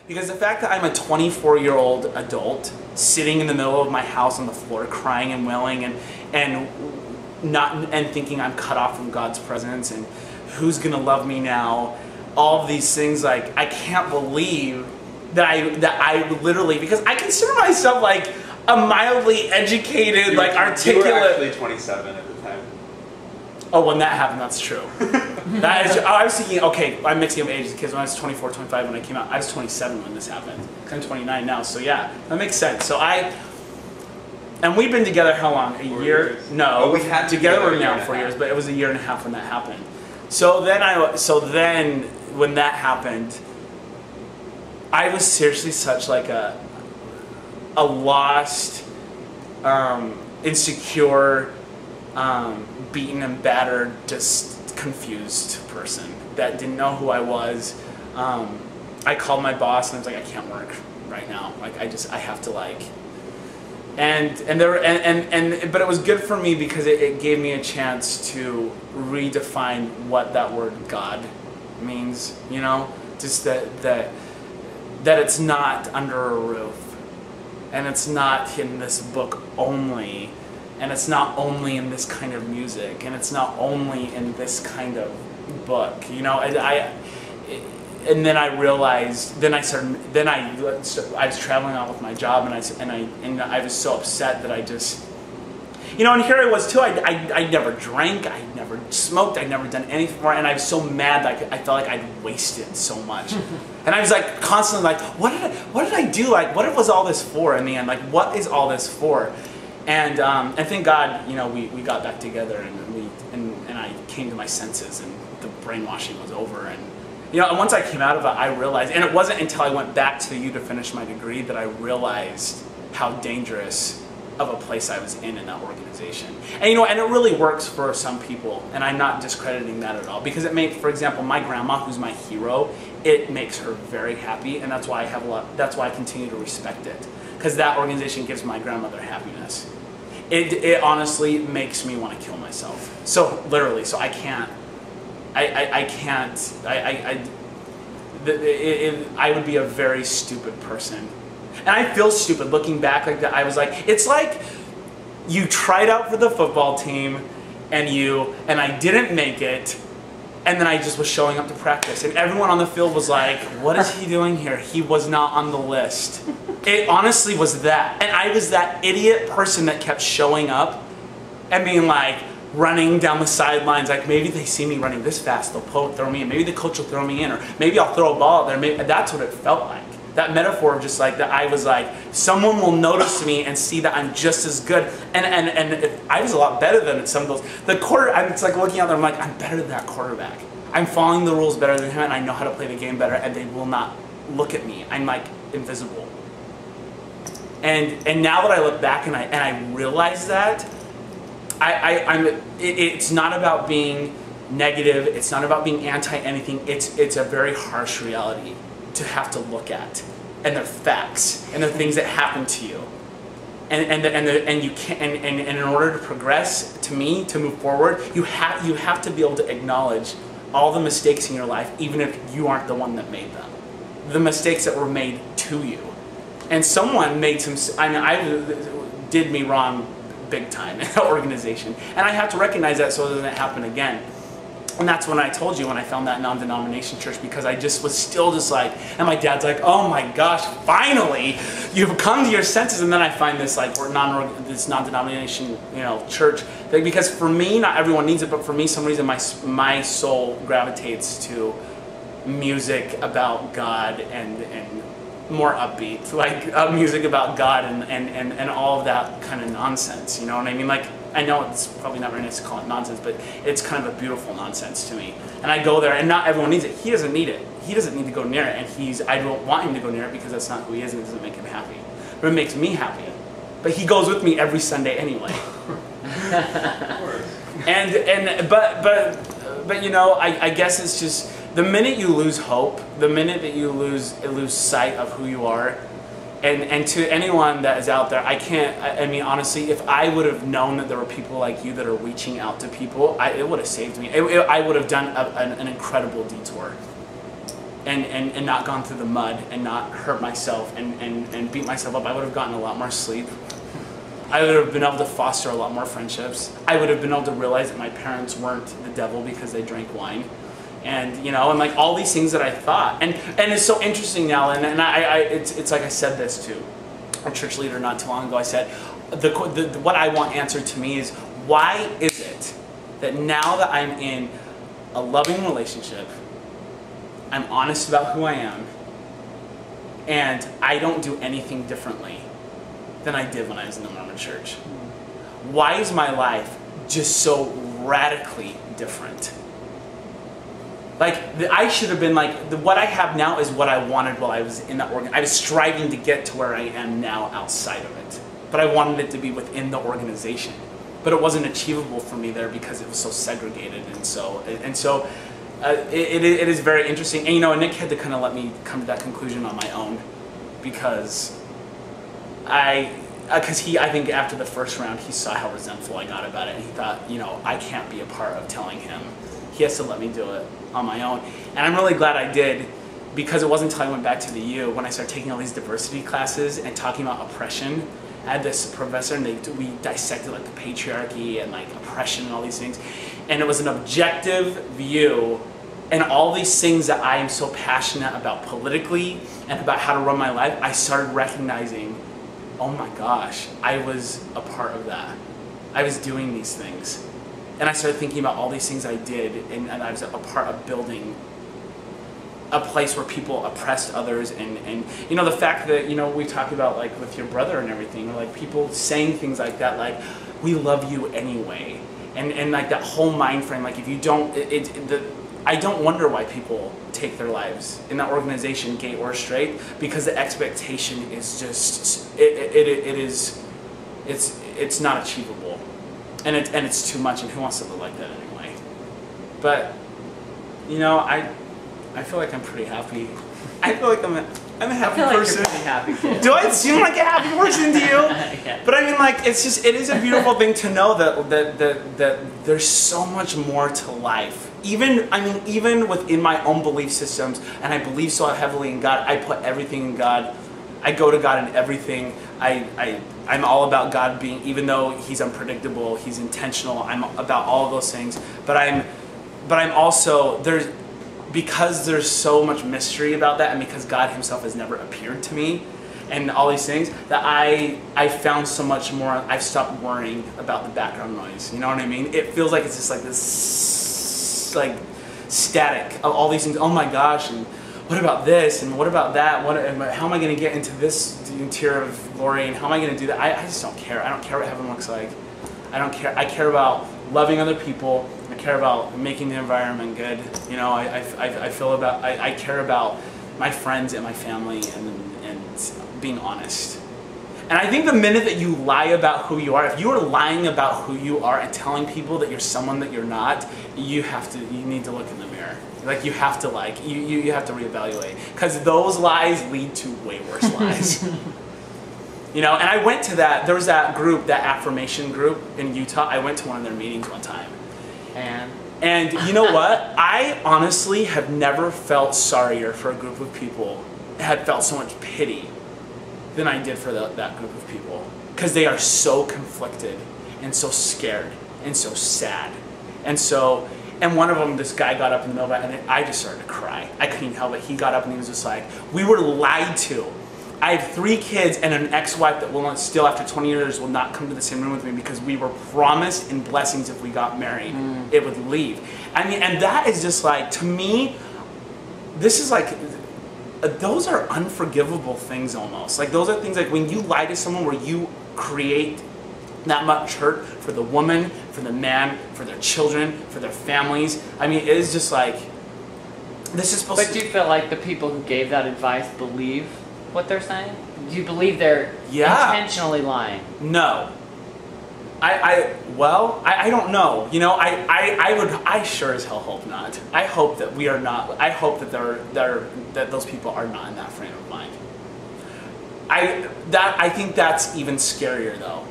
Because the fact that I'm a 24-year-old adult sitting in the middle of my house on the floor crying and wailing and thinking I'm cut off from God's presence and who's gonna love me now, all of these things, like, I can't believe that I literally, because I consider myself like a mildly educated, like articulate. You were actually 27 at the time. Oh, when that happened, that's true. That is, I was thinking, okay, I'm mixing up ages, because when I was 24, 25 when I came out, I was 27 when this happened. I'm 29 now, so yeah, that makes sense. So and we've been together how long? A 4 year? years. No, oh, we had together now 4 years, but it was a year and a half when that happened. So then when that happened, I was seriously such like a lost, insecure, beaten and battered, just confused person that didn't know who I was. I called my boss and I was like, I can't work right now. Like I have to like. But it was good for me because it gave me a chance to redefine what that word God means. You know, just that it's not under a roof, and it's not in this book only, and it's not only in this kind of music, and it's not only in this kind of book, you know. And then I realized, I was traveling out with my job, and I was so upset that I just, you know, and here I was too. I never drank, I never smoked, I'd never done anything more, and I was so mad that I felt like I'd wasted so much. And I was like constantly like, what did I do? Like, what was all this for in the end? Like, what is all this for? And thank God, you know, we got back together, and I came to my senses, and the brainwashing was over. And you know, and once I came out of it, I realized, and it wasn't until I went back to U to finish my degree that I realized how dangerous of a place I was in that organization. And you know, and it really works for some people, and I'm not discrediting that at all, because it makes, for example, my grandma, who's my hero, it makes her very happy, and that's why I continue to respect it, because that organization gives my grandmother happiness. It honestly makes me want to kill myself. So literally, so I can't. I would be a very stupid person. And I feel stupid looking back like that. I was like, it's like you tried out for the football team and I didn't make it, and then I just was showing up to practice, and everyone on the field was like, what is he doing here? He was not on the list. It honestly was that. And I was that idiot person that kept showing up and being like, running down the sidelines, like maybe they see me running this fast, they'll throw me in. Maybe the coach will throw me in, or maybe I'll throw a ball out there. Maybe, that's what it felt like. That metaphor of just like that, I was like, someone will notice me and see that I'm just as good. And I was a lot better than some of those. It's like looking out there, I'm like, I'm better than that quarterback. I'm following the rules better than him, and I know how to play the game better, and they will not look at me. I'm like invisible. And now that I look back and I realize that, it's not about being negative, it's not about being anti-anything, it's a very harsh reality to have to look at, and they're facts, and they're things that happen to you, and you can't, and in order to progress, to move forward, you have to be able to acknowledge all the mistakes in your life, even if you aren't the one that made them, the mistakes that were made to you, and someone made did me wrong big time in that organization, and I have to recognize that so it doesn't happen again. And that's when I told you, when I found that non-denomination church, because I just was still just like, and my dad's like, oh my gosh, finally you've come to your senses. And then I find this like this non-denomination, you know, church, because for me, not everyone needs it, but for me, some reason my soul gravitates to music about God and more upbeat, like music about God and all of that kind of nonsense, you know what I mean? Like, I know it's probably not very nice to call it nonsense, but it's kind of a beautiful nonsense to me. And I go there, and not everyone needs it. He doesn't need it. He doesn't need to go near it, and I don't want him to go near it because that's not who he is, and it doesn't make him happy. But it makes me happy. But he goes with me every Sunday anyway. But you know, I guess it's just, the minute you lose hope, the minute that you lose sight of who you are, and to anyone that is out there, I mean, honestly, if I would have known that there were people like you that are reaching out to people, it would have saved me. I would have done an incredible detour. and not gone through the mud and not hurt myself and beat myself up, I would have gotten a lot more sleep. I would have been able to foster a lot more friendships. I would have been able to realize that my parents weren't the devil because they drank wine. And, you know, and like all these things that I thought. And it's so interesting now, and it's like I said this to a church leader not too long ago. I said, what I want answered to me is, why is it that now that I'm in a loving relationship, I'm honest about who I am, and I don't do anything differently than I did when I was in the Mormon church? Why is my life just so radically different? Like, I should have been like, what I have now is what I wanted while I was in that organ. I was striving to get to where I am now outside of it. But I wanted it to be within the organization. But it wasn't achievable for me there because it was so segregated. And so it is very interesting. And, you know, Nick had to kind of let me come to that conclusion on my own, because I think after the first round, he saw how resentful I got about it, and he thought, you know, I can't be a part of telling him. He has to let me do it on my own. And I'm really glad I did, because it wasn't until I went back to the U when I started taking all these diversity classes and talking about oppression. I had this professor, and we dissected like the patriarchy and like oppression and all these things. And it was an objective view, and all these things that I am so passionate about politically and about how to run my life, I started recognizing, oh my gosh, I was a part of that. I was doing these things. And I started thinking about all these things I did, and I was a part of building a place where people oppressed others, and you know, the fact that, you know, we talk about like with your brother and everything, or like people saying things like that, like, we love you anyway, and like that whole mind frame, like if you don't, I don't wonder why people take their lives in that organization, gay or straight, because the expectation is just, it's not achievable. And it's too much, and who wants to live like that anyway? But, you know, I feel like I'm pretty happy. I feel like I'm a happy person. Like you're pretty happy too. Do I seem like a happy person to you? Yeah. But I mean, like, it is a beautiful thing to know that there's so much more to life. Even within my own belief systems, and I believe so heavily in God, I put everything in God. I go to God in everything. I'm all about God being, even though He's unpredictable, He's intentional, I'm about all of those things. But I'm also, because there's so much mystery about that, and because God Himself has never appeared to me, and all these things, that I found so much more, I've stopped worrying about the background noise, you know what I mean? It feels like it's just like this, like, static of all these things, oh my gosh, and what about this, and what about that, how am I going to get into this interior of glory, and how am I going to do that? I just don't care. I don't care what heaven looks like. I don't care. I care about loving other people. I care about making the environment good. You know, I care about my friends and my family, and being honest. And I think the minute that you lie about who you are, if you are lying about who you are and telling people that you're someone that you're not, you need to look in the mirror. Like, you have to you have to reevaluate, because those lies lead to way worse lies. You know, and I went to there was that group, that affirmation group in Utah. I went to one of their meetings one time. And you know what? I honestly have never felt sorrier for a group of people, had felt so much pity than I did for that group of people. Because they are so conflicted and so scared and so sad. And one of them, this guy got up in the middle of it, and I just started to cry. I couldn't help it. He got up and he was just like, we were lied to. I have 3 kids and an ex-wife that will not, still after 20 years will not come to the same room with me, because we were promised in blessings if we got married, it would leave. I mean, and that is just like, to me, this is like, those are unforgivable things almost. Like, those are things like when you lie to someone, where you create that much hurt for the woman, for the man, for their children, for their families. I mean, it is just like, this is supposed to... But do you feel like the people who gave that advice believe what they're saying? Do you believe they're intentionally lying? No. I don't know. You know, I sure as hell hope not. I hope that we are not. I hope that that those people are not in that frame of mind. I think that's even scarier though.